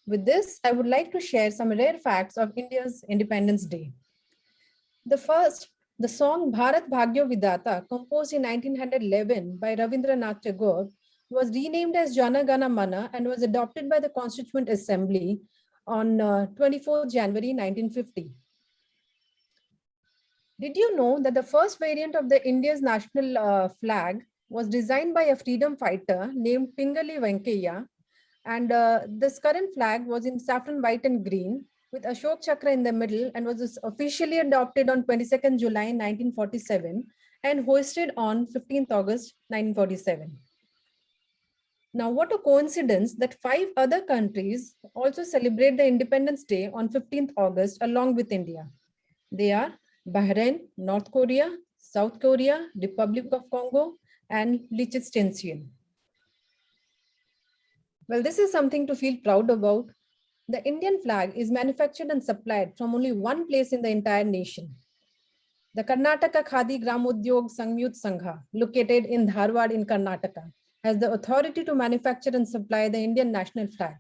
With this, I would like to share some rare facts of India's Independence Day. The song Bharat Bhagyo Vidata, composed in 1911 by Rabindranath Tagore, was renamed as Jana Gana Mana and was adopted by the Constituent Assembly on 24th January 1950. Did you know that the first variant of the India's national flag was designed by a freedom fighter named Pingali Venkaiah? And this current flag was in saffron, white, and green with Ashok Chakra in the middle and was officially adopted on 22nd July 1947 and hoisted on 15th August 1947. Now, what a coincidence that 5 other countries also celebrate the Independence Day on 15th August along with India. They are Bahrain, North Korea, South Korea, Republic of Congo, and Liechtenstein. Well, this is something to feel proud about. The Indian flag is manufactured and supplied from only one place in the entire nation. The Karnataka Khadi Gramodyog Samyut Sangha, located in Dharwad in Karnataka, has the authority to manufacture and supply the Indian national flag.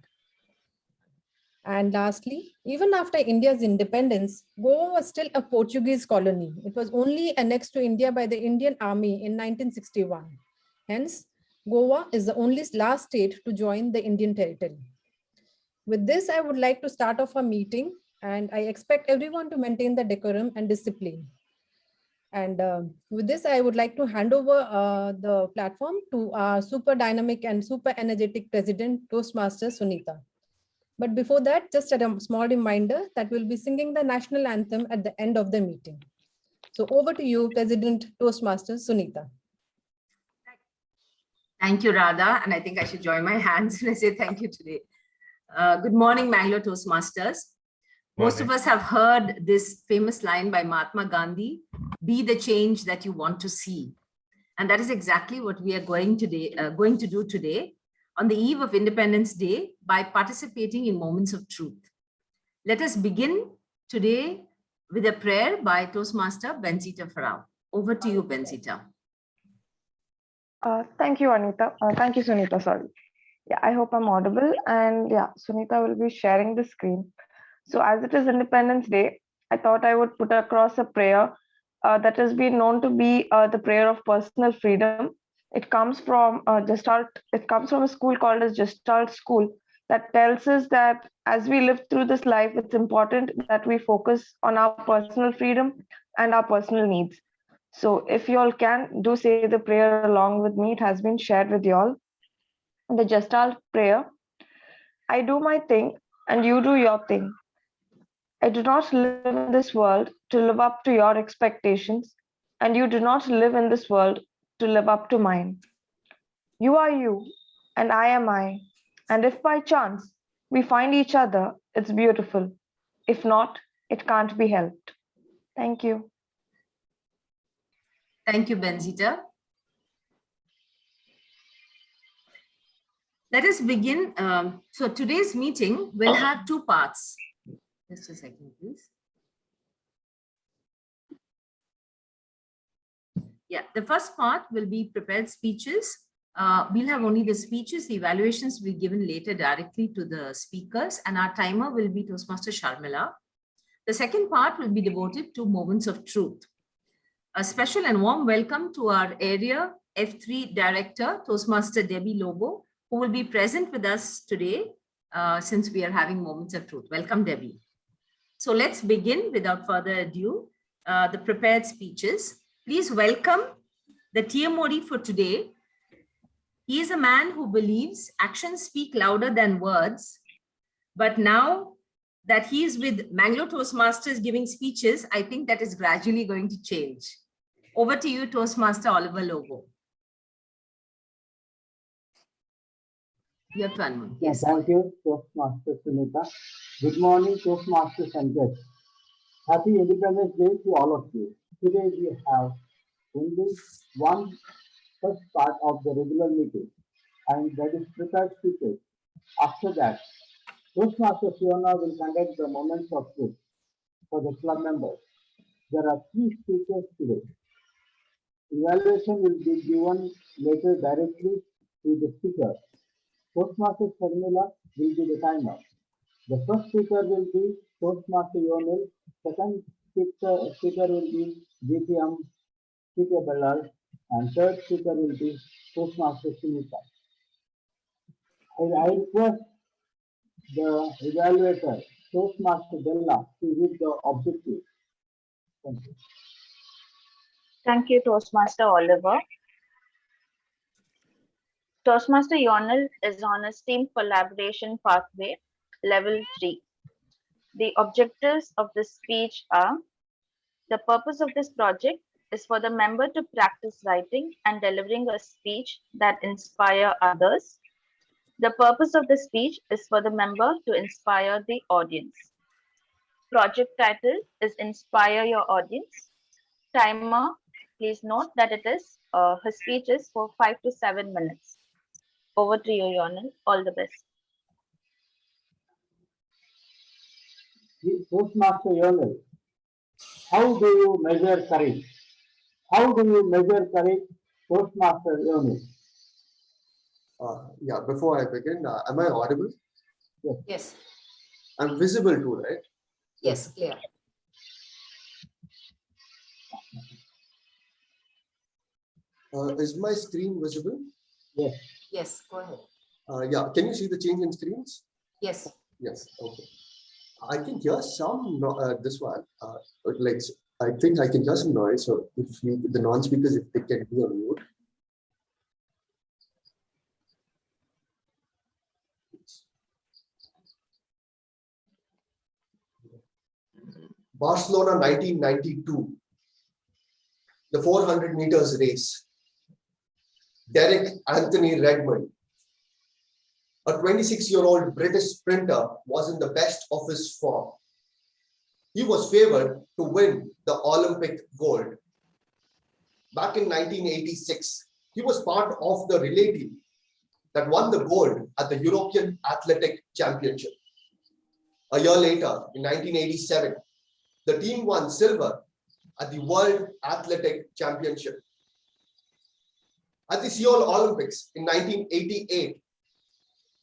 And lastly, even after India's independence, Goa was still a Portuguese colony. It was only annexed to India by the Indian Army in 1961. Hence, Goa is the only last state to join the Indian territory. With this, I would like to start off our meeting, and I expect everyone to maintain the decorum and discipline. And with this, I would like to hand over the platform to our super dynamic and super energetic president, Toastmasters Sunitha. But before that, just a small reminder that we'll be singing the national anthem at the end of the meeting. So over to you, President Toastmasters Sunitha. Thank you, Radha. And I think I should join my hands when I say thank you today. Good morning, Mangalore Toastmasters. Most of us have heard this famous line by Mahatma Gandhi, be the change that you want to see. And that is exactly what we are going to do today on the eve of Independence Day by participating in moments of truth. Let us begin today with a prayer by Toastmaster Benzita Ferrao. Over to you, Benzita. Thank you, Anita. Thank you, Sunitha. Sorry. Yeah, I hope I'm audible. And yeah, Sunitha will be sharing the screen. So as it is Independence Day, I thought I would put across a prayer that has been known to be the prayer of personal freedom. It comes from Gestalt. It comes from a school called as Gestalt School that tells us that as we live through this life, it's important that we focus on our personal freedom and our personal needs. So if you all can, do say the prayer along with me. It has been shared with you all. The Gestalt prayer. I do my thing and you do your thing. I do not live in this world to live up to your expectations, and you do not live in this world to live up to mine. You are you, and I am I. And if by chance we find each other, it's beautiful. If not, it can't be helped. Thank you. Thank you, Benzita. Let us begin. So today's meeting will have 2 parts. Just a second, please. Yeah, the first part will be prepared speeches. We'll have only the speeches. The evaluations will be given later directly to the speakers, and our timer will be Toastmaster Sharmila. The second part will be devoted to moments of truth. A special and warm welcome to our area F3 director, Toastmaster Debbie Lobo, who will be present with us today since we are having moments of truth. Welcome, Debbie. So let's begin without further ado, the prepared speeches. Please welcome the TMOD for today. He is a man who believes actions speak louder than words. But now that he is with Mangalore Toastmasters giving speeches, I think that is gradually going to change. Over to you, Toastmaster Oliver Lobo. You have to unmute. Yes. Thank you, Toastmaster Sunitha. Good morning, Toastmasters and guests. Happy Independence Day to all of you. Today we have only one first part of the regular meeting, and that is prepared speeches. After that, Toastmaster Fiona will conduct the moments of truth for the club members. There are 3 speakers today. Evaluation will be given later directly to the speaker. Toastmaster Sharmila will be the timer. The first speaker will be Toastmaster Yvonil. Second speaker will be GPM K Ballal, and third speaker will be Toastmaster Sunitha. I request the evaluator, Toastmaster Della, to read the objectives. Thank you. Thank you, Toastmaster Oliver. Toastmaster Yvonil is on a team collaboration pathway, level 3. The objectives of this speech are: the purpose of this project is for the member to practice writing and delivering a speech that inspire others. The purpose of the speech is for the member to inspire the audience. Project title is Inspire Your Audience. Timer, please note that her speech is for 5 to 7 minutes. Over to you, Yvonil. All the best. Toastmaster Yvonil, how do you measure courage? How do you measure courage, Toastmaster Yvonil? Yeah, before I begin, am I audible? Yes. Yes. I'm visible too, right? Yes, clear. Is my screen visible? Yes. Yes, go ahead. Yeah, can you see the change in screens? Yes. Yes, okay. I can hear some, this one, like, I think I can hear some noise, so if the non-speakers, if they can be on mute. Barcelona 1992, the 400 meters race. Derek Anthony Redmond, a 26-year-old British sprinter, was in the best of his form. He was favored to win the Olympic gold. Back in 1986, he was part of the relay team that won the gold at the European Athletic Championship. A year later, in 1987, the team won silver at the World Athletic Championship. At the Seoul Olympics in 1988,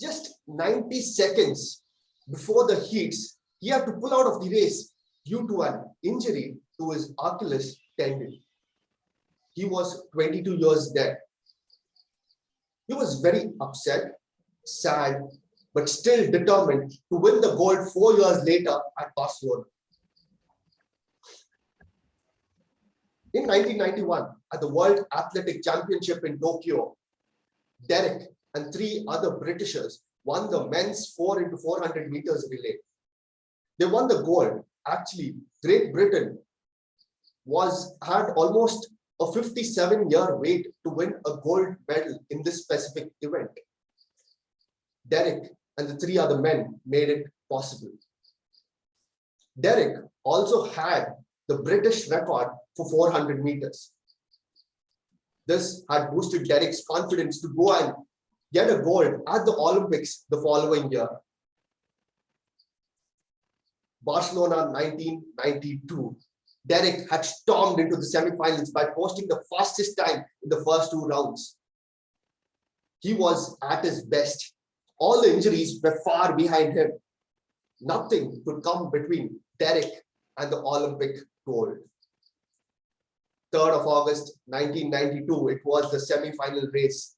just 90 seconds before the heats, he had to pull out of the race due to an injury to his Achilles tendon. He was 22 years dead. He was very upset, sad, but still determined to win the gold 4 years later at Barcelona. In 1991, at the World Athletic Championship in Tokyo, Derek and 3 other Britishers won the men's 4x400 meters relay. They won the gold. Actually, Great Britain had almost a 57-year wait to win a gold medal in this specific event. Derek and the 3 other men made it possible. Derek also had the British record for 400 meters. This had boosted Derek's confidence to go and get a gold at the Olympics the following year. Barcelona 1992. Derek had stormed into the semifinals by posting the fastest time in the first 2 rounds. He was at his best. All the injuries were far behind him. Nothing could come between Derek and the Olympic gold. 3rd of August 1992, it was the semi-final race.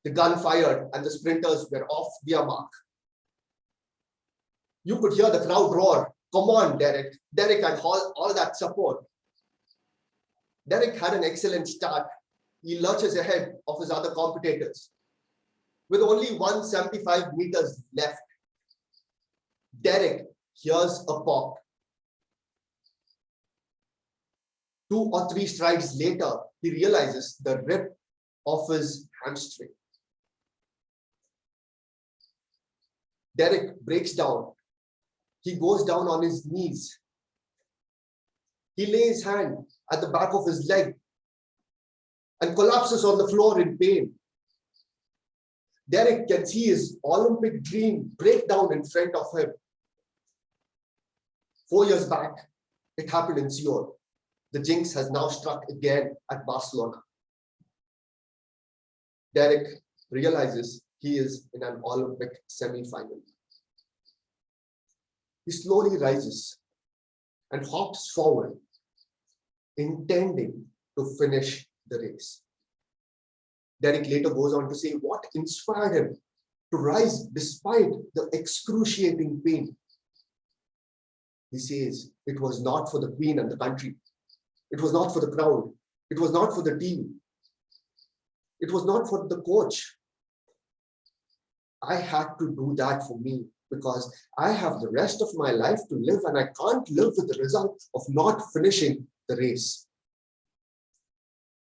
The gun fired and the sprinters were off their mark. You could hear the crowd roar, "Come on, Derek." Derek had all that support. Derek had an excellent start. He lurches ahead of his other competitors. With only 175 meters left, Derek hears a pop. 2 or 3 strides later, he realizes the rip of his hamstring. Derek breaks down. He goes down on his knees. He lays his hand at the back of his leg and collapses on the floor in pain. Derek can see his Olympic dream break down in front of him. 4 years back, it happened in Seoul. The jinx has now struck again at Barcelona. Derek realizes he is in an Olympic semi-final. He slowly rises and hops forward, intending to finish the race. Derek later goes on to say what inspired him to rise despite the excruciating pain. He says it was not for the Queen and the country. It was not for the crowd. It was not for the team. It was not for the coach. I had to do that for me because I have the rest of my life to live and I can't live with the result of not finishing the race.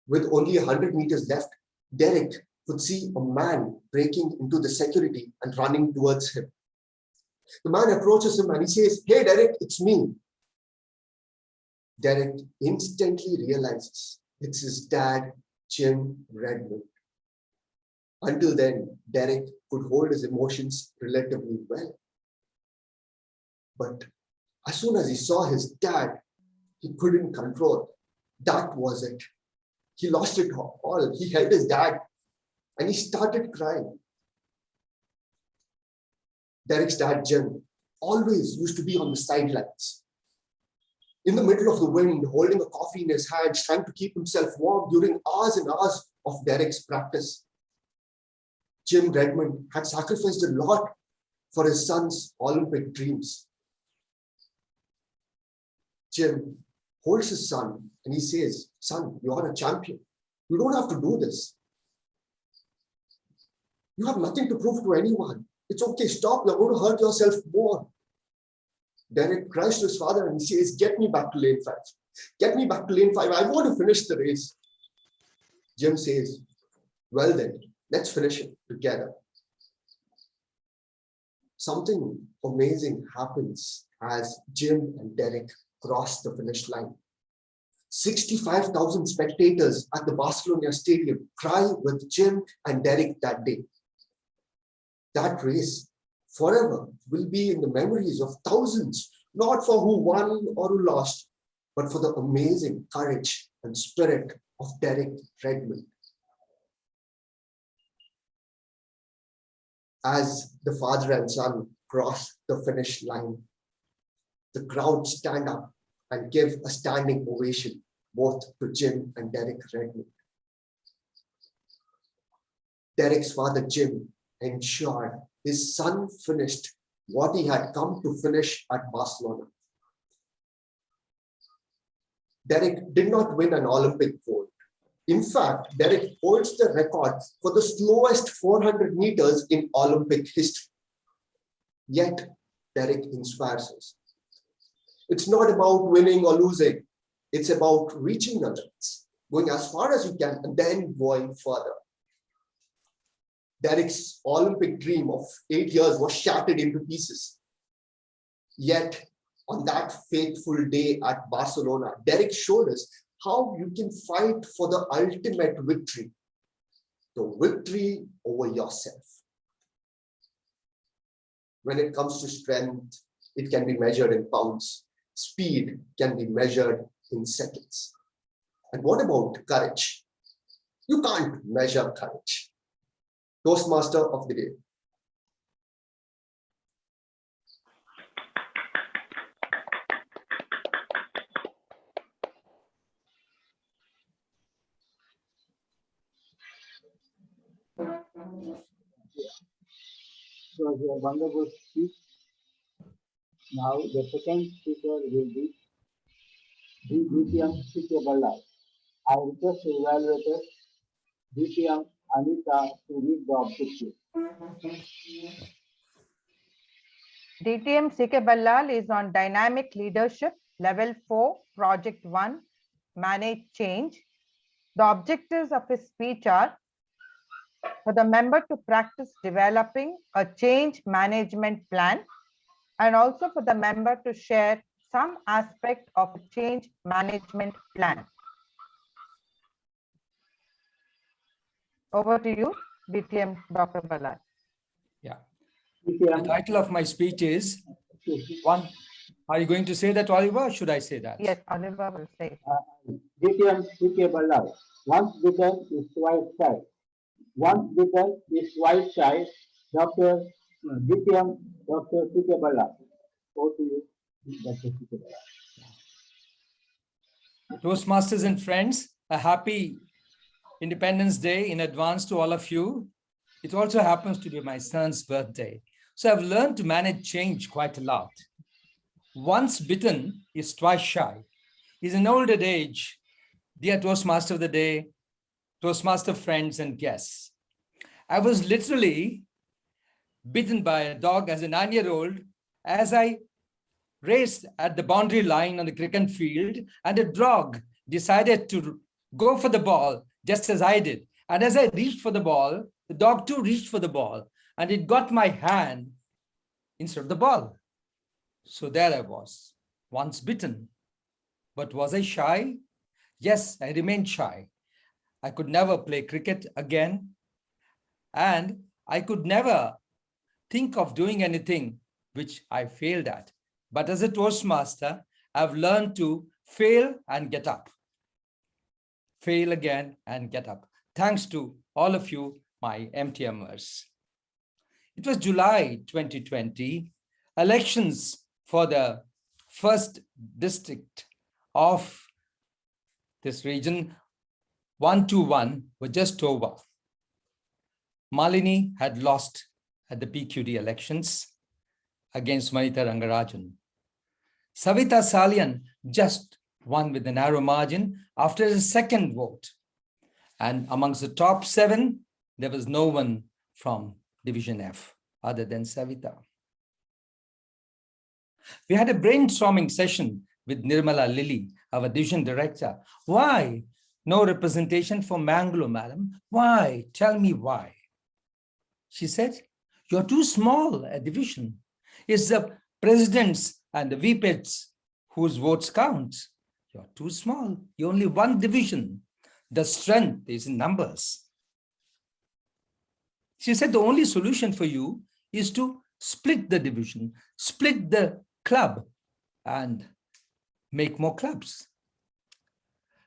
With only 100 meters left, Derek could see a man breaking into the security and running towards him. The man approaches him and he says, "Hey, Derek, it's me." Derek instantly realizes it's his dad, Jim Redmond. Until then, Derek could hold his emotions relatively well. But as soon as he saw his dad, he couldn't control. That was it. He lost it all. He held his dad and he started crying. Derek's dad, Jim, always used to be on the sidelines, in the middle of the wind, holding a coffee in his hands, trying to keep himself warm during hours and hours of Derek's practice. Jim Redmond had sacrificed a lot for his son's Olympic dreams. Jim holds his son and he says, "Son, you are a champion. You don't have to do this. You have nothing to prove to anyone. It's okay, stop, you're going to hurt yourself more." Derek cries to his father and he says, "Get me back to lane 5. Get me back to lane 5. I want to finish the race." Jim says, "Well then, let's finish it together." Something amazing happens as Jim and Derek cross the finish line. 65,000 spectators at the Barcelona Stadium cry with Jim and Derek that day. That race forever will be in the memories of thousands, not for who won or who lost, but for the amazing courage and spirit of Derek Redmond. As the father and son cross the finish line, the crowd stand up and give a standing ovation both to Jim and Derek Redmond. Derek's father, Jim, ensured his son finished what he had come to finish at Barcelona. Derek did not win an Olympic gold. In fact, Derek holds the record for the slowest 400 meters in Olympic history. Yet, Derek inspires us. It's not about winning or losing. It's about reaching the limits, going as far as you can, and then going further. Derek's Olympic dream of 8 years was shattered into pieces. Yet, on that fateful day at Barcelona, Derek showed us how you can fight for the ultimate victory, the victory over yourself. When it comes to strength, it can be measured in pounds. Speed can be measured in seconds. And what about courage? You can't measure courage. Toastmaster of the day. It was a wonderful speech. Now the second speaker will be DPM K Ballal. I request the evaluator DPM Anita to read the objective. DTM K Ballal is on Dynamic Leadership, Level 4, Project 1, Manage Change. The objectives of his speech are for the member to practice developing a change management plan, and also for the member to share some aspect of a change management plan. Over to you, DTM Dr. Ballal. Yeah. The title of my speech is one. Are you going to say that, Oliver, or should I say that? Yes, Oliver will say. DPM K Ballal. Once bitten is twice shy. Once bitten is twice shy. DPM Dr. K Ballal. Over to you, Dr. K Ballal. Toastmasters and friends, a happy Independence Day in advance to all of you. It also happens to be my son's birthday. So I've learned to manage change quite a lot. Once bitten is twice shy. Is an older age. Dear Toastmaster of the day, Toastmaster friends and guests. I was literally bitten by a dog as a 9-year-old as I raced at the boundary line on the cricket field, and a dog decided to go for the ball just as I did. And as I reached for the ball, the dog too reached for the ball, and it got my hand instead of the ball. So there I was, once bitten. But was I shy? Yes, I remained shy. I could never play cricket again, and I could never think of doing anything which I failed at. But as a Toastmaster, I've learned to fail and get up. Fail again and get up. Thanks to all of you, my MTMers. It was July 2020, elections for the first district of this region, 121, were just over. Malini had lost at the PQD elections against Manita Rangarajan. Savita Salian just won with a narrow margin after his second vote. And amongst the top 7, there was no one from Division F other than Savita. We had a brainstorming session with Nirmala Lily, our division director. Why no representation for Mangalore, madam? Why? Tell me why. She said, you're too small a division. It's the presidents and the VPETs whose votes count. You're too small. You're only one division. The strength is in numbers. She said the only solution for you is to split the division, split the club, and make more clubs.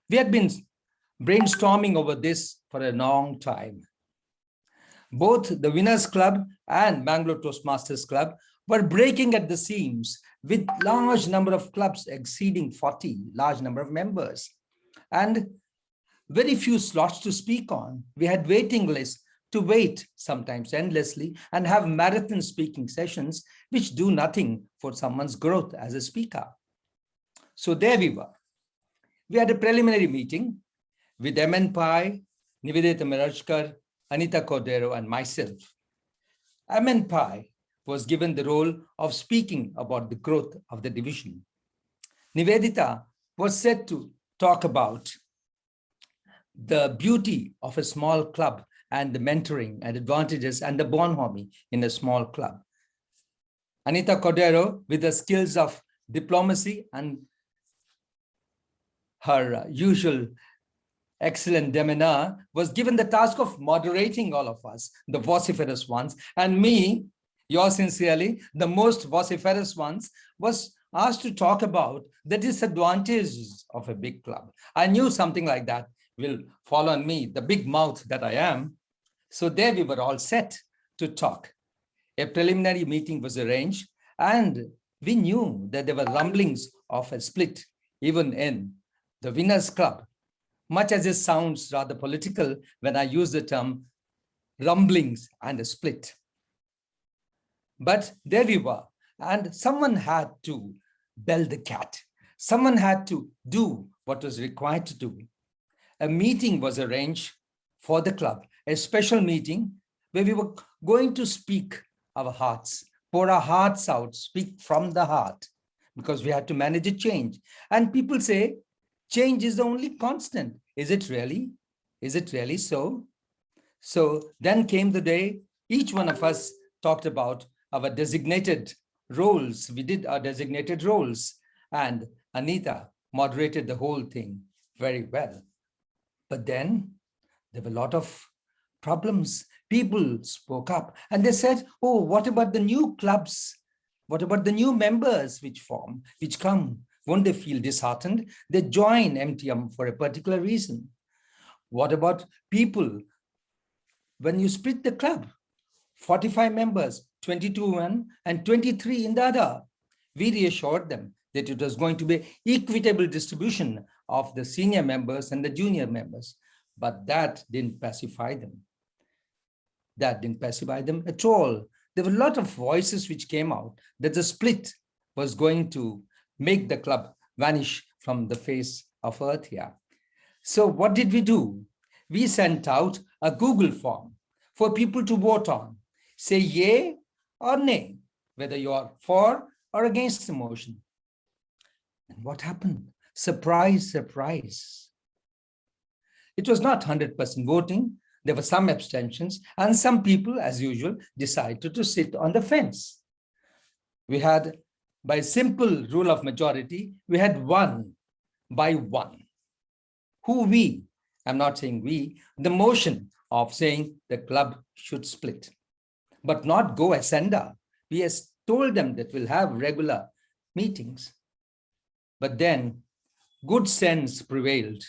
We had been brainstorming over this for a long time. Both the Winners Club and Bangalore Toastmasters Club were breaking at the seams with large number of clubs exceeding 40, large number of members, and very few slots to speak on. We had waiting lists to wait sometimes endlessly and have marathon speaking sessions which do nothing for someone's growth as a speaker. So there we were. We had a preliminary meeting with MN Pai, Nivedita Mirajkar, Anita Cordeiro, and myself. MN Pai was given the role of speaking about the growth of the division. Nivedita was said to talk about the beauty of a small club and the mentoring and advantages and the bonhomie in a small club. Anita Cordeiro, with the skills of diplomacy and her usual excellent demeanor, was given the task of moderating all of us, the vociferous ones, and me, yours sincerely, the most vociferous ones, was asked to talk about the disadvantages of a big club. I knew something like that will fall on me, the big mouth that I am. So there we were all set to talk. A preliminary meeting was arranged, and we knew that there were rumblings of a split even in the Winners Club, much as it sounds rather political when I use the term rumblings and a split. But there we were, and someone had to bell the cat. Someone had to do what was required to do. A meeting was arranged for the club, a special meeting where we were going to speak our hearts, pour our hearts out, speak from the heart, because we had to manage a change. And people say, change is the only constant. Is it really? Is it really so? So then came the day, each one of us talked about our designated roles. We did our designated roles, and Anita moderated the whole thing very well. But then there were a lot of problems. People spoke up and they said, oh, what about the new clubs? What about the new members which come? Won't they feel disheartened? They join MTM for a particular reason. What about people? When you split the club, 45 members, 22 one and 23 in the other. We reassured them that it was going to be equitable distribution of the senior members and the junior members, but that didn't pacify them. That didn't pacify them at all. There were a lot of voices which came out that the split was going to make the club vanish from the face of earth here. So what did we do? We sent out a Google form for people to vote on. Say yay or nay, whether you are for or against the motion. And what happened? Surprise, surprise. It was not 100% voting. There were some abstentions, and some people, as usual, decided to sit on the fence. We had, by simple rule of majority, we had 1 by 1. Who we? I'm not saying we, the motion of saying the club should split, but not go ascender. We have told them that we'll have regular meetings. But then good sense prevailed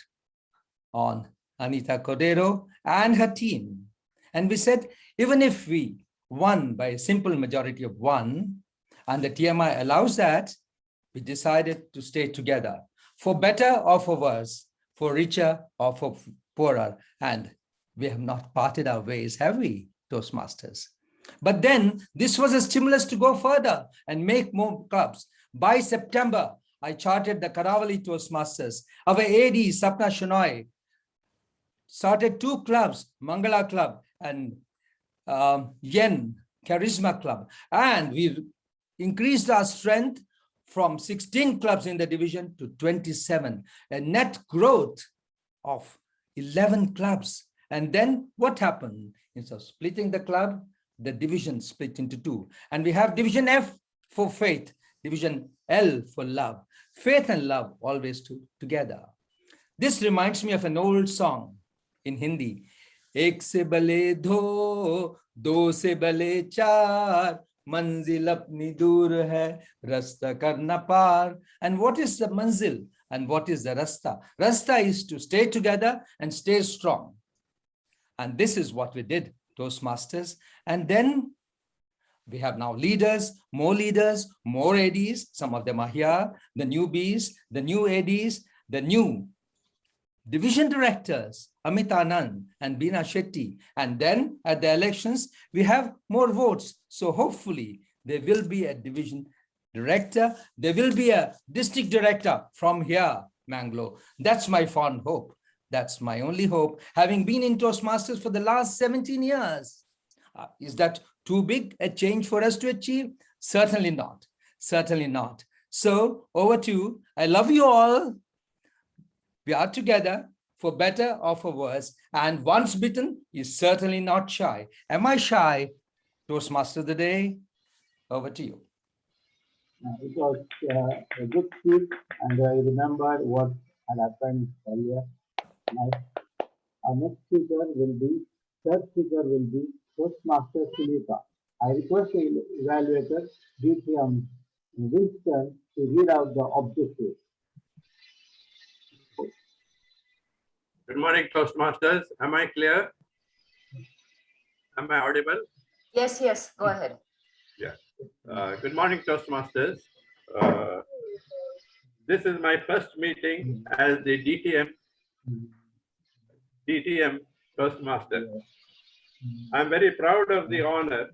on Anita Cordeiro and her team. And we said, even if we won by a simple majority of 1, and the TMI allows that, we decided to stay together for better or for worse, for richer or for poorer. And we have not parted our ways, have we, Toastmasters? But then this was a stimulus to go further and make more clubs. By September, I charted the Karavali Toastmasters. Our AD, Sapna Shenoy, started 2 clubs, Mangala Club and Yen Charisma Club. And we increased our strength from 16 clubs in the division to 27, a net growth of 11 clubs. And then what happened? Instead of splitting the club, the division split into 2. And we have division F for faith, division L for love. Faith and love always together. This reminds me of an old song in Hindi. Ek se bale do, do se bale char, manzil apni dur hai, rasta karna par. And what is the manzil and what is the rasta? Rasta is to stay together and stay strong. And this is what we did, Toastmasters. And then we have now leaders, more ADs. Some of them are here, the newbies, the new ADs, the new division directors, Amit Anand and Beena Shetty. And then at the elections, we have more votes. So hopefully there will be a division director. There will be a district director from here, Mangalore. That's my fond hope. That's my only hope. Having been in Toastmasters for the last 17 years, is that too big a change for us to achieve? Certainly not. Certainly not. So over to you. I love you all. We are together for better or for worse. And once bitten is certainly not shy. Am I shy? Toastmaster of the day, over to you. It was a good speech, and I remember what had happened earlier. Our next speaker will be, third speaker will be Toastmaster Sunitha. I request the evaluator, DTM Winston, to read out the objectives. Good morning, Toastmasters. Am I clear? Am I audible? Yes, yes, go ahead. Yeah. Good morning, Toastmasters. This is my first meeting as the DTM Toastmaster. I'm very proud of the honor,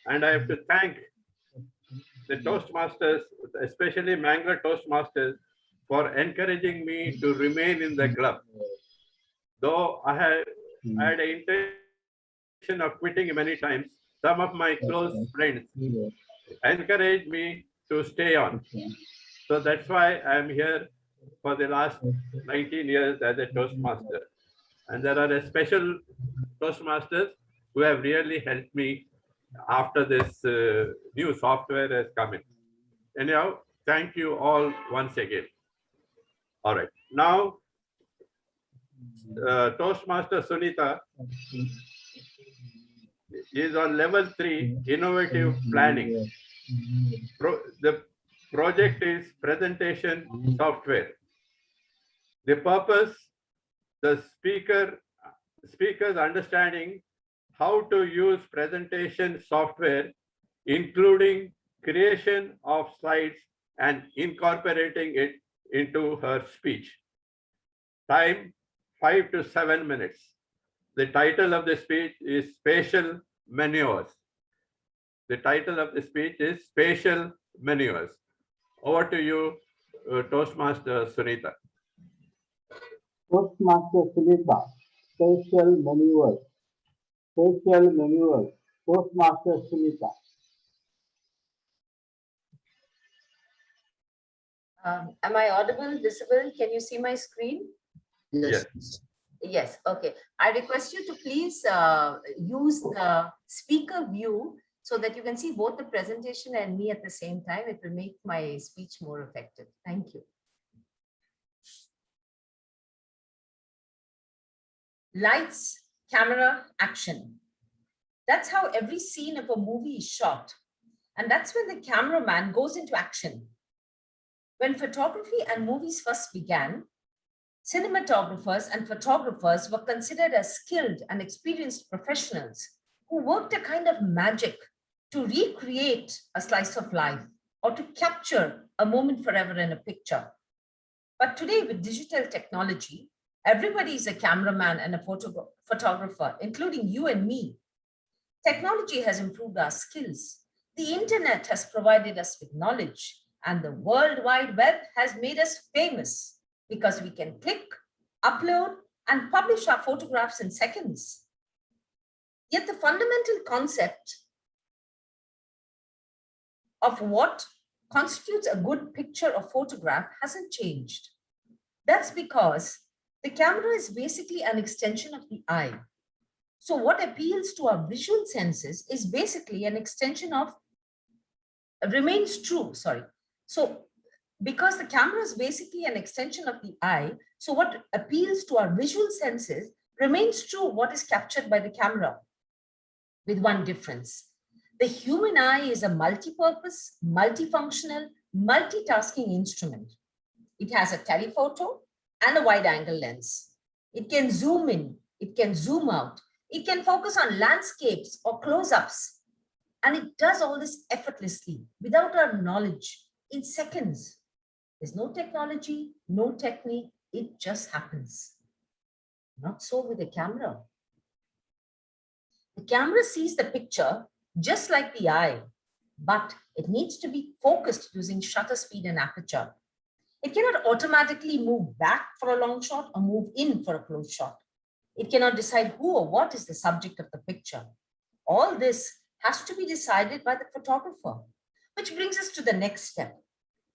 and I have to thank the Toastmasters, especially Mangalore Toastmasters, for encouraging me to remain in the club. Though I had an intention of quitting many times, some of my close friends encouraged me to stay on. So that's why I'm here for the last 19 years as a Toastmaster. And there are a special Toastmasters who have really helped me after this new software has come in. Anyhow, thank you all once again. All right. Now, Toastmaster Sunitha is on level 3, innovative planning. The project is presentation software. The purpose, the speaker's understanding how to use presentation software, including creation of slides and incorporating it into her speech. Time 5 to 7 minutes. The title of the speech is Spatial Maneuvers. The title of the speech is Spatial Maneuvers. Over to you, Toastmaster Sunitha. Toastmaster Sunitha, Spatial Maneuvers. Spatial Maneuvers. Toastmaster Sunitha. Am I audible, visible? Can you see my screen? Yes. Yes, okay. I request you to please use the speaker view so that you can see both the presentation and me at the same time. It will make my speech more effective. Thank you. Lights, camera, action. That's how every scene of a movie is shot. And that's when the cameraman goes into action. When photography and movies first began, cinematographers and photographers were considered as skilled and experienced professionals who worked a kind of magic to recreate a slice of life or to capture a moment forever in a picture. But today with digital technology, everybody is a cameraman and a photographer, including you and me. Technology has improved our skills. The internet has provided us with knowledge, and the World Wide Web has made us famous because we can click, upload, and publish our photographs in seconds. Yet the fundamental concept of what constitutes a good picture or photograph hasn't changed. That's because the camera is basically an extension of the eye. So what appeals to our visual senses is basically an extension of, remains true, sorry. So because the camera is basically an extension of the eye, so what appeals to our visual senses remains true what is captured by the camera, with one difference. The human eye is a multi-purpose, multifunctional, multitasking instrument. It has a telephoto and a wide-angle lens. It can zoom in, it can zoom out, it can focus on landscapes or close-ups, and it does all this effortlessly without our knowledge in seconds. There's no technology, no technique, it just happens. Not so with the camera. The camera sees the picture just like the eye, but it needs to be focused using shutter speed and aperture. It cannot automatically move back for a long shot or move in for a close shot. It cannot decide who or what is the subject of the picture. All this has to be decided by the photographer, which brings us to the next step.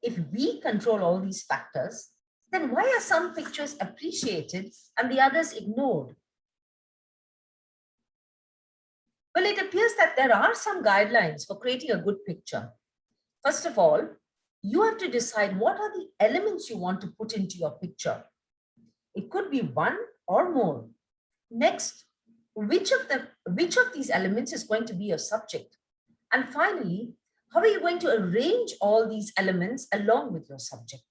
If we control all these factors, then why are some pictures appreciated and the others ignored? Well, it appears that there are some guidelines for creating a good picture. First of all, you have to decide what are the elements you want to put into your picture. It could be one or more. Next, which of these elements is going to be your subject? And finally, how are you going to arrange all these elements along with your subject?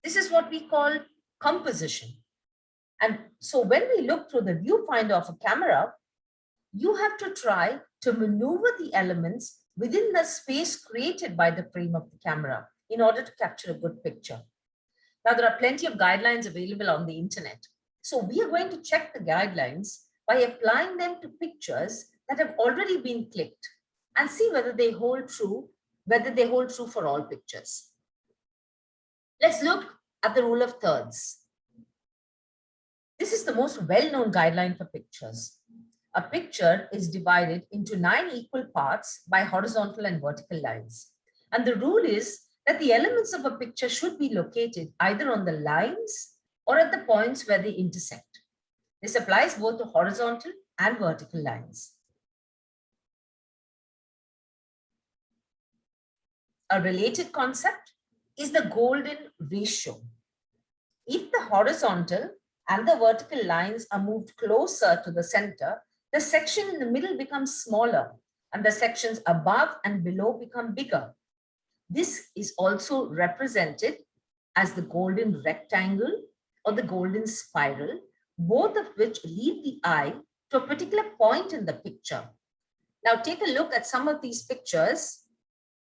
This is what we call composition. And so when we look through the viewfinder of a camera, you have to try to maneuver the elements within the space created by the frame of the camera in order to capture a good picture. Now, there are plenty of guidelines available on the internet. So we are going to check the guidelines by applying them to pictures that have already been clicked and see whether they hold true for all pictures. Let's look at the rule of thirds. This is the most well-known guideline for pictures. A picture is divided into 9 equal parts by horizontal and vertical lines. And the rule is that the elements of a picture should be located either on the lines or at the points where they intersect. This applies both to horizontal and vertical lines. A related concept is the golden ratio. If the horizontal and the vertical lines are moved closer to the center, the section in the middle becomes smaller and the sections above and below become bigger. This is also represented as the golden rectangle or the golden spiral, both of which lead the eye to a particular point in the picture. Now take a look at some of these pictures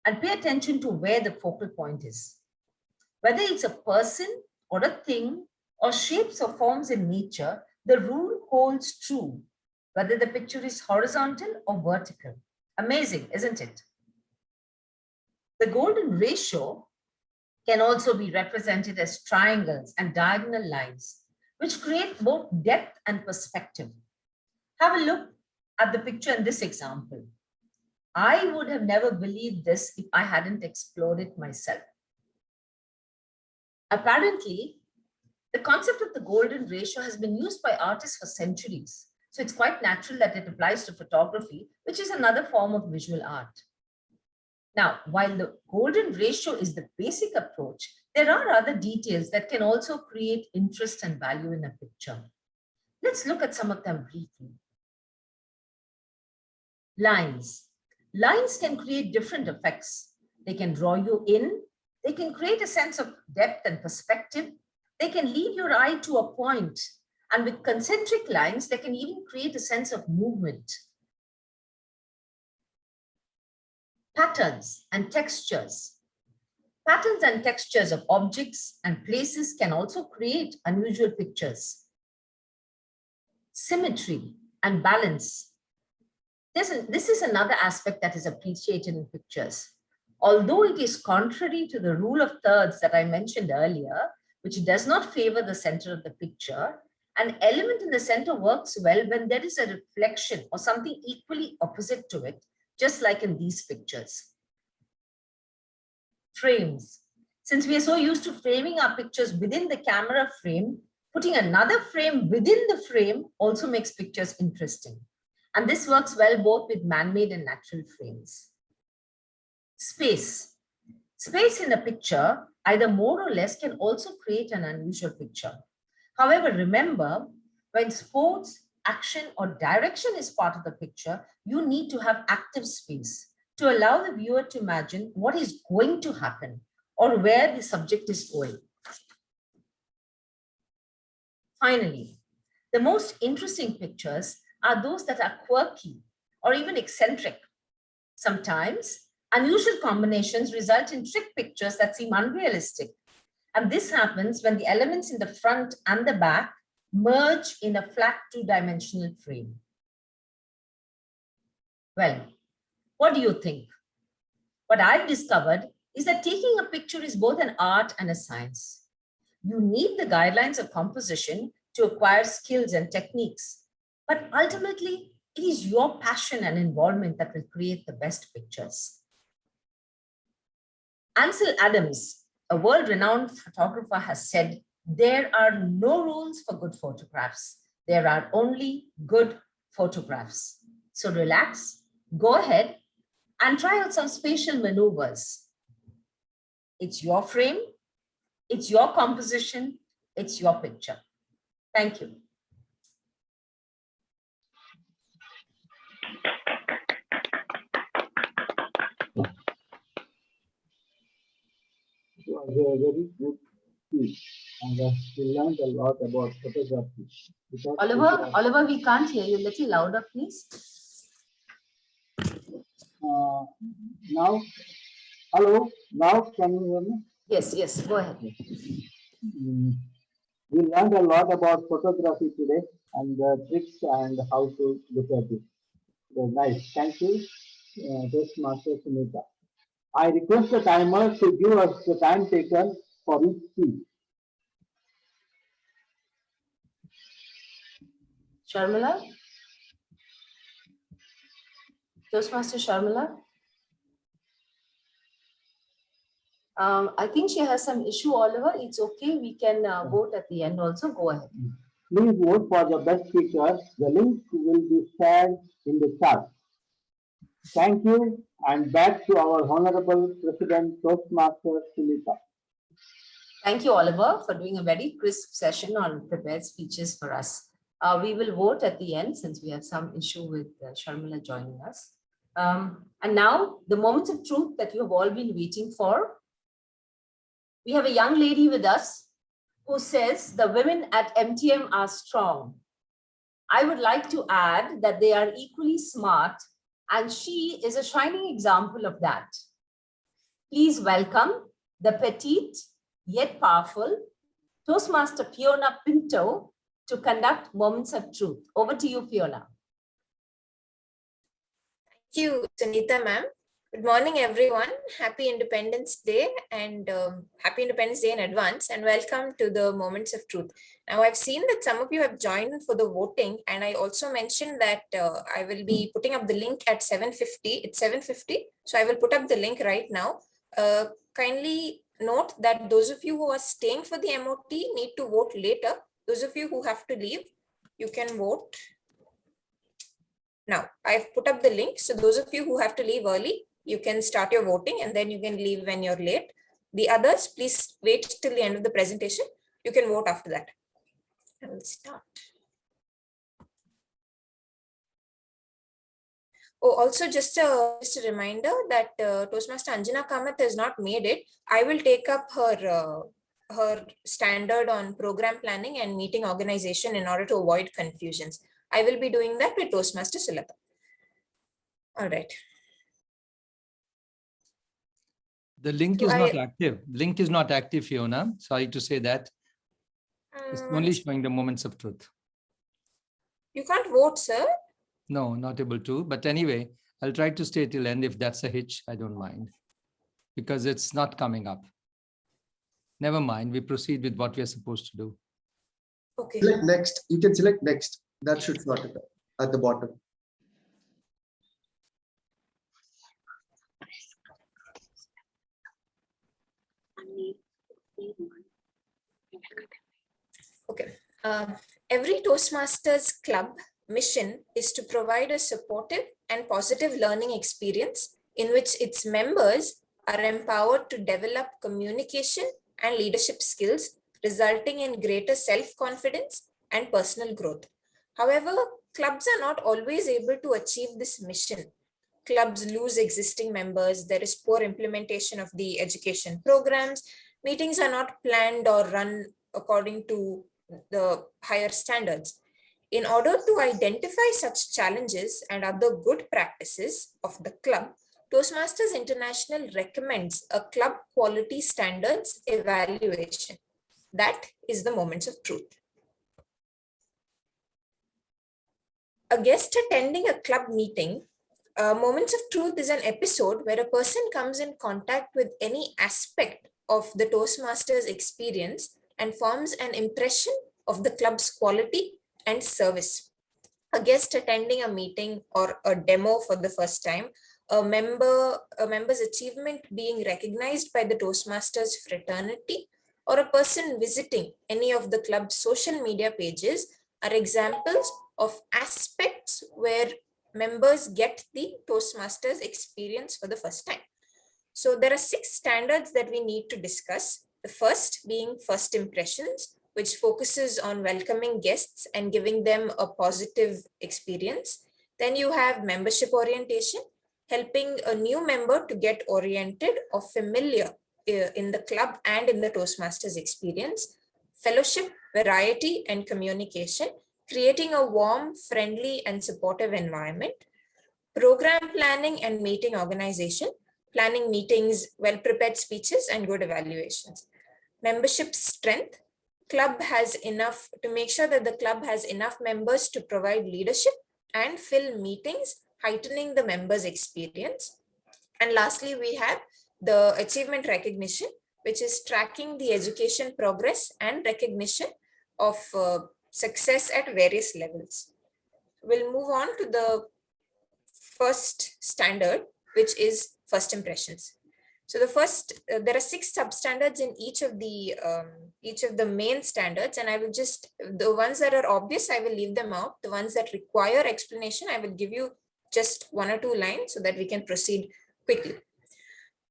and pay attention to where the focal point is. Whether it's a person or a thing or shapes or forms in nature, the rule holds true, whether the picture is horizontal or vertical. Amazing, isn't it? The golden ratio can also be represented as triangles and diagonal lines, which create both depth and perspective. Have a look at the picture in this example. I would have never believed this if I hadn't explored it myself. Apparently, the concept of the golden ratio has been used by artists for centuries. So it's quite natural that it applies to photography, which is another form of visual art. Now, while the golden ratio is the basic approach, there are other details that can also create interest and value in a picture. Let's look at some of them briefly. Lines. Lines can create different effects. They can draw you in. They can create a sense of depth and perspective. They can lead your eye to a point. And with concentric lines, they can even create a sense of movement. Patterns and textures. Patterns and textures of objects and places can also create unusual pictures. Symmetry and balance. This is another aspect that is appreciated in pictures. Although it is contrary to the rule of thirds that I mentioned earlier, which does not favor the center of the picture, an element in the center works well when there is a reflection or something equally opposite to it, just like in these pictures. Frames. Since we are so used to framing our pictures within the camera frame, putting another frame within the frame also makes pictures interesting. And this works well both with man-made and natural frames. Space. Space in a picture, either more or less, can also create an unusual picture. However, remember, when sports, action, or direction is part of the picture, you need to have active space to allow the viewer to imagine what is going to happen or where the subject is going. Finally, the most interesting pictures are those that are quirky or even eccentric. Sometimes, unusual combinations result in trick pictures that seem unrealistic. And this happens when the elements in the front and the back merge in a flat two-dimensional frame. Well, what do you think? What I've discovered is that taking a picture is both an art and a science. You need the guidelines of composition to acquire skills and techniques. But ultimately, it is your passion and involvement that will create the best pictures. Ansel Adams, a world-renowned photographer, has said, there are no rules for good photographs. There are only good photographs. So relax, go ahead and try out some spatial maneuvers. It's your frame, it's your composition, it's your picture. Thank you. It was a very good speech, and we learned a lot about photography. Oliver, we can't hear you. A little louder, please. Now, hello, now can you hear me? Yes, go ahead. We learned a lot about photography today and the tricks and how to look at it. So nice. Thank you, Toastmaster Sunitha. I request the timer to give us the time taken for each speech. Sharmila? Toastmaster Sharmila? I think she has some issue, Oliver. It's okay. We can vote at the end also. Go ahead. Please vote for the best speaker. The link will be shared in the chat. Thank you, and back to our Honorable President, Toastmaster Sunitha. Thank you, Oliver, for doing a very crisp session on prepared speeches for us. We will vote at the end since we have some issue with Sharmila joining us. And now, the moments of truth that you have all been waiting for. We have a young lady with us who says the women at MTM are strong. I would like to add that they are equally smart, and she is a shining example of that. Please welcome the petite yet powerful Toastmaster Fiona Pinto to conduct Moments of Truth. Over to you, Fiona. Thank you, Sunitha ma'am. Good morning, everyone. Happy Independence Day and Happy Independence Day in advance, and welcome to the Moments of Truth. Now, I've seen that some of you have joined for the voting, and I also mentioned that I will be putting up the link at 7:50. It's 7:50, so I will put up the link right now. Kindly note that those of you who are staying for the MOT need to vote later. Those of you who have to leave, you can vote now. I've put up the link, so those of you who have to leave early, you can start your voting and then you can leave when you're late. The others, please wait till the end of the presentation. You can vote after that. I will start. Oh, also just a reminder that Toastmaster Anjana Kamath has not made it. I will take up her standard on program planning and meeting organization in order to avoid confusions. I will be doing that with Toastmaster Sulatha. All right. The link is not active. Link is not active, Fiona. Sorry to say that. It's only showing the Moments of Truth. You can't vote, sir. No, not able to. But anyway, I'll try to stay till end. If that's a hitch, I don't mind. Because it's not coming up. Never mind. We proceed with what we are supposed to do. Okay. Select next. You can select next. That should sort it out at the bottom. Okay. Every Toastmasters club mission is to provide a supportive and positive learning experience in which its members are empowered to develop communication and leadership skills, resulting in greater self-confidence and personal growth. However, clubs are not always able to achieve this mission. Clubs lose existing members, there is poor implementation of the education programs, meetings are not planned or run according to the higher standards. In order to identify such challenges and other good practices of the club, Toastmasters International recommends a club quality standards evaluation. That is the Moments of Truth. A guest attending a club meeting, Moments of Truth is an episode where a person comes in contact with any aspect of the Toastmasters experience and forms an impression of the club's quality and service. A guest attending a meeting or a demo for the first time, a member's achievement being recognized by the Toastmasters fraternity, or a person visiting any of the club's social media pages are examples of aspects where members get the Toastmasters experience for the first time. So there are 6 standards that we need to discuss. The first being first impressions, which focuses on welcoming guests and giving them a positive experience. Then you have membership orientation, helping a new member to get oriented or familiar in the club and in the Toastmasters experience. Fellowship, variety, and communication, creating a warm, friendly, and supportive environment. Program planning and meeting organization, planning meetings, well-prepared speeches, and good evaluations. Membership strength, club has enough to make sure that the club has enough members to provide leadership and fill meetings, heightening the members' experience. And lastly, we have the achievement recognition, which is tracking the education progress and recognition of success at various levels. We'll move on to the first standard, which is first impressions. So the first, there are 6 substandards in each of the main standards, and I will just, the ones that are obvious, I will leave them out. The ones that require explanation, I will give you just 1 or 2 lines so that we can proceed quickly.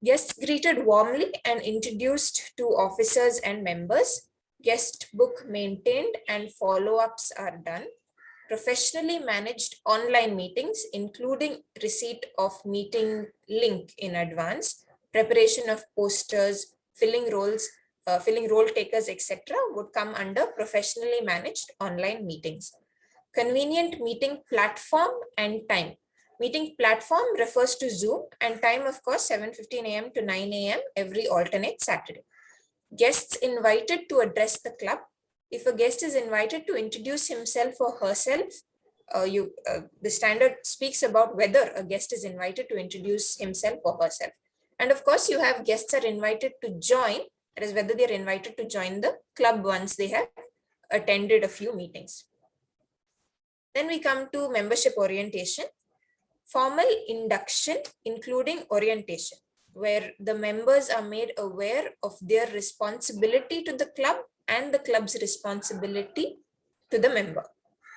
Guests greeted warmly and introduced to officers and members. Guest book maintained and follow-ups are done. Professionally managed online meetings, including receipt of meeting link in advance, preparation of posters, filling roles, filling role takers, etc., would come under professionally managed online meetings. Convenient meeting platform and time. Meeting platform refers to Zoom, and time, of course, 7:15 a.m. to 9 a.m. every alternate Saturday. Guests invited to address the club. If a guest is invited to introduce himself or herself, the standard speaks about whether a guest is invited to introduce himself or herself. And of course, you have guests are invited to join, that is whether they're invited to join the club once they have attended a few meetings. Then we come to membership orientation. Formal induction, including orientation, where the members are made aware of their responsibility to the club and the club's responsibility to the member.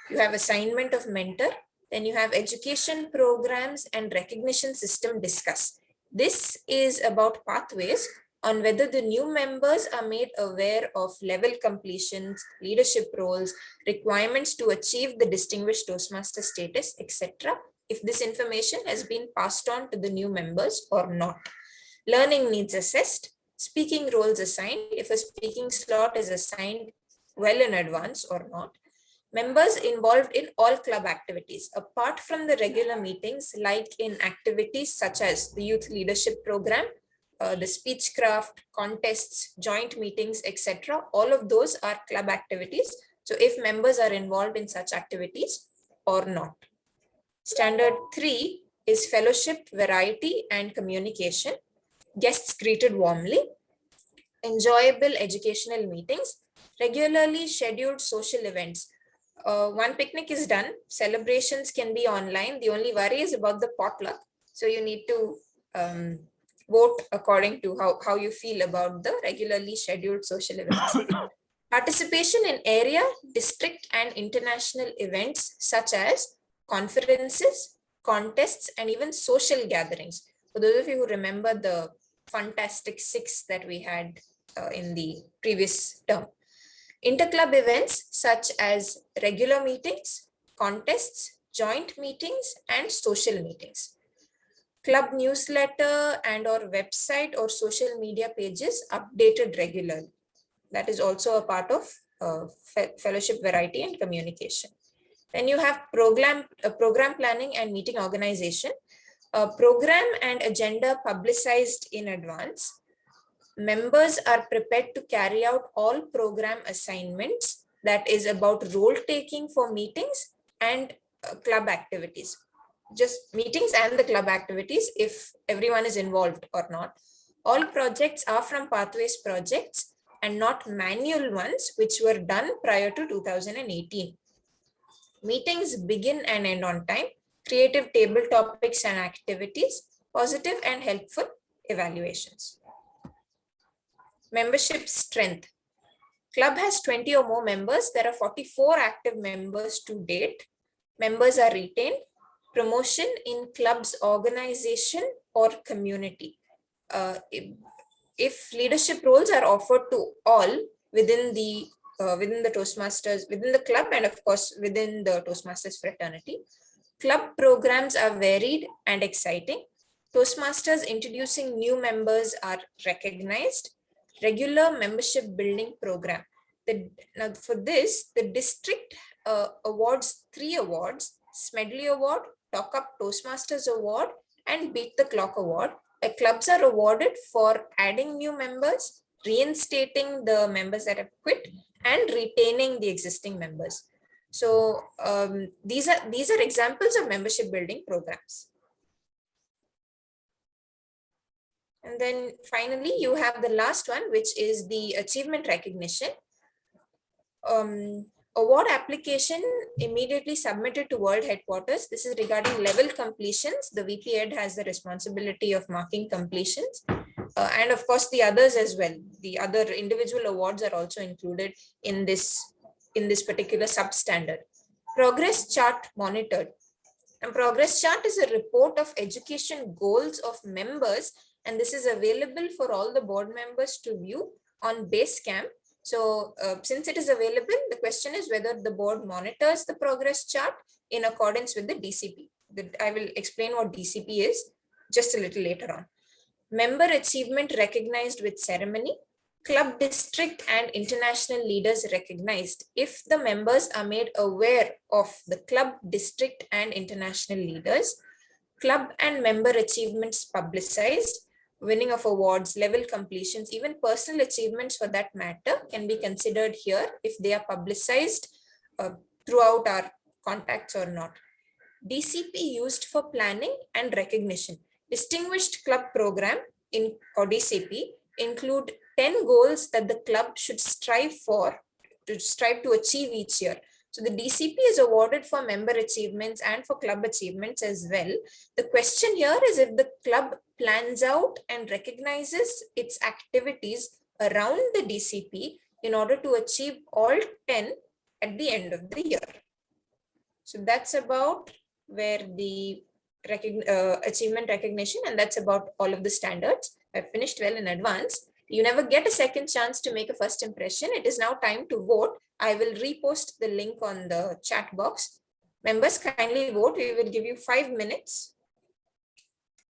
You have assignment of mentor, then you have education programs and recognition system discuss. This is about pathways on whether the new members are made aware of level completions, leadership roles, requirements to achieve the distinguished Toastmaster status, etc. If this information has been passed on to the new members or not. Learning needs assessed, speaking roles assigned, if a speaking slot is assigned well in advance or not. Members involved in all club activities, apart from the regular meetings, like in activities such as the youth leadership program, the speechcraft, contests, joint meetings, etc. All of those are club activities. So if members are involved in such activities or not. Standard 3 is fellowship, variety, and communication. Guests greeted warmly. Enjoyable educational meetings. Regularly scheduled social events. One picnic is done. Celebrations can be online. The only worry is about the potluck. So you need to vote according to how you feel about the regularly scheduled social events. Participation in area, district, and international events such as conferences, contests, and even social gatherings. For those of you who remember the Fantastic Six that we had in the previous term. Interclub events such as regular meetings, contests, joint meetings, and social meetings. Club newsletter and or website or social media pages updated regularly. That is also a part of fellowship, variety, and communication. Then you have program planning and meeting organization. Program and agenda publicized in advance. Members are prepared to carry out all program assignments, that is about role taking for meetings and club activities. Just meetings and the club activities if everyone is involved or not. All projects are from Pathways projects and not manual ones which were done prior to 2018. Meetings begin and end on time. Creative table topics and activities. Positive and helpful evaluations. Membership strength. Club has 20 or more members. There are 44 active members to date. Members are retained. Promotion in club's organization or community. If leadership roles are offered to all within the Toastmasters, within the club, and of course within the Toastmasters fraternity. Club programs are varied and exciting. Toastmasters introducing new members are recognized. Regular membership building program. Now for this, the district awards 3 awards: Smedley Award, Talk Up Toastmasters Award, and Beat the Clock Award. Clubs are awarded for adding new members, reinstating the members that have quit, and retaining the existing members. So these are examples of membership building programs. And then finally, you have the last one, which is the achievement recognition. Award application immediately submitted to World Headquarters. This is regarding level completions. The VP Ed has the responsibility of marking completions. And of course, the others as well. The other individual awards are also included in this particular substandard. Progress chart monitored. And progress chart is a report of education goals of members, and this is available for all the board members to view on Basecamp. So since it is available, the question is whether the board monitors the progress chart in accordance with the DCP. I will explain what DCP is just a little later on. Member achievement recognized with ceremony. Club district and international leaders recognized if the members are made aware of the club district and international leaders. club and member achievements publicized, winning of awards, level completions, even personal achievements for that matter can be considered here if they are publicized throughout our contacts or not. DCP used for planning and recognition. Distinguished club program or DCP include 10 goals that the club should strive to achieve each year. So the DCP is awarded for member achievements and for club achievements as well. The question here is if the club plans out and recognizes its activities around the DCP in order to achieve all 10 at the end of the year. So that's about where the achievement recognition, and that's about all of the standards. I've finished well in advance. You never get a second chance to make a first impression. It is now time to vote. I will repost the link on the chat box. Members, kindly vote. We will give you 5 minutes